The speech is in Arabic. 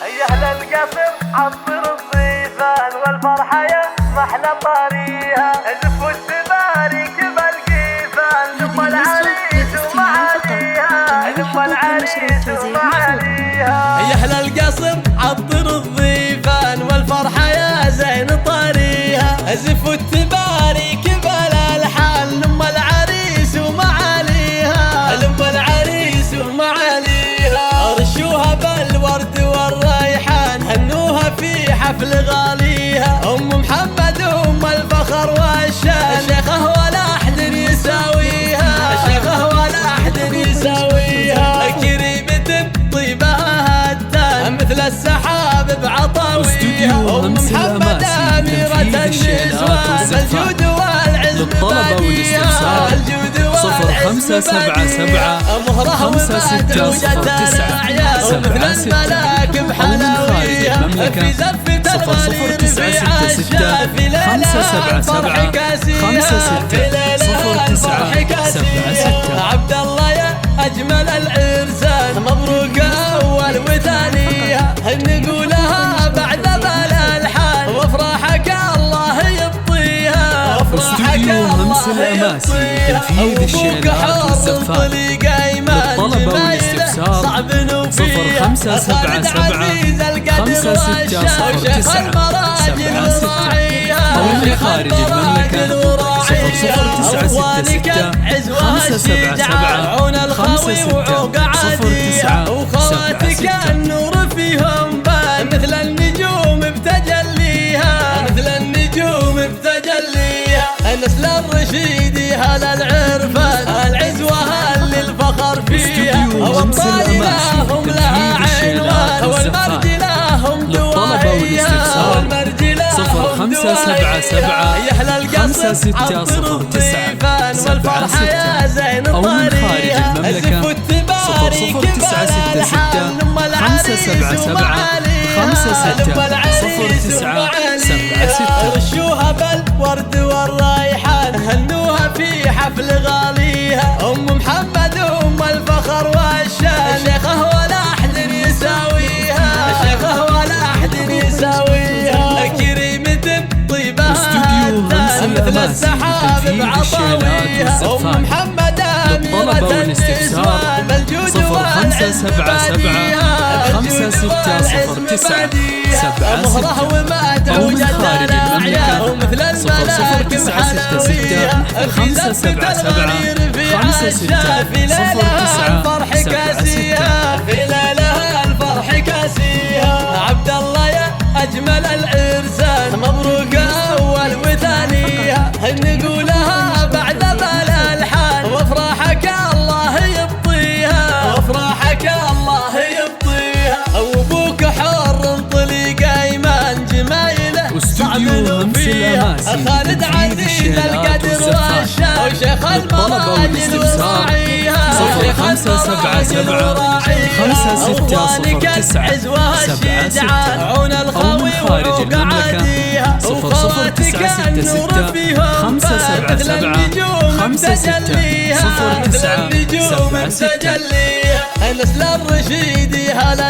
هيا أهل القصر عطر الضيفان والفرحة يا محلى طاريها، زف والتبارك بالقيفان ثم العريس ومعاليها، ثم العريس ومعاليها. هيا أهل القصر عطر الضيفان والفرحة يا زين طاريها، زف والتبارك بالالحان ثم العريس ومعاليها، ثم العريس ومعاليها. رشوها بالورد والريحان هنوها في حفل غاليها، أم محمد أم الفخر والشان، شيخه ولا أحد يساويها، شيخه ولا أحد يساويها. كريمة طيبها هتان مثل السحاب بعطاويها، أم محمد أميرة النسوان الجود والعزم بديها، الجود والعزم بديها. مهره ومات ومثل الملاك بحلاويها، في زفة الغرير في عشا، في ليلة الفرح كاسيها، في ليلة الفرح كاسيها. عبد الله يا أجمل العرسان مبروك أول وثانيها، نقولها بعد بالالحان وافراحك الله يبطيها، وافراحك الله يبطيها. تنفيذ الشيلات والزفات للطلب والاستفسار 0577 5609 76 أو من خارج المملكة 0096 577 5609 وخواتك النور فيهم بان مثل النجوم بتجليها، مثل النجوم بتجليها. نسل الرشيد هل العرفان العزوة هل الفخر فيها، والطالبة هم لها عنوان والمرجلة هم دواهيها، والمرجلة هم دواهيها. يا أهل القصر عطر الضيفان والفرحة يا زين طاريها، زف والتبارك بالالحان ثم العريس ومعاليها، ثم العريس ومعاليها. رشوها بالورد والريحان هنوها في حفل غاليها، أم محمد أم الفخر والشان، شيخه ولا أحد يساويها، شيخه ولا أحد يساويها. كريمة طيبها هتان مثل السحاب بعطاويها، أم محمد أميرة النسوان بالجود والعزم بديها، الجود والعزم بديها. مهره ومات وجد الأعيان ومثل الملاك بحلاويها، في زفة الغرير في عشا، في ليلة الفرح كاسيها، في ليلة الفرح كاسيها. عبد الله يا أجمل العرسان مبروك أول وثانيها، نقولها بعد بالالحان وافراحك الله يبطيها، وافراحك الله يبطيها. وابوك حر طليق ايمان جمايله صعب فيها، خالد عزيز القدر والشان وشيخ المراجل وراعيها، وشيخ المراجل وراعيها. اخوانك العزوة الشجعان عون الخوي وقعاديها، وخواتك النور فيهم مثل النجوم بتجليها، مثل النجوم بتجليها. نسل الرشيد هل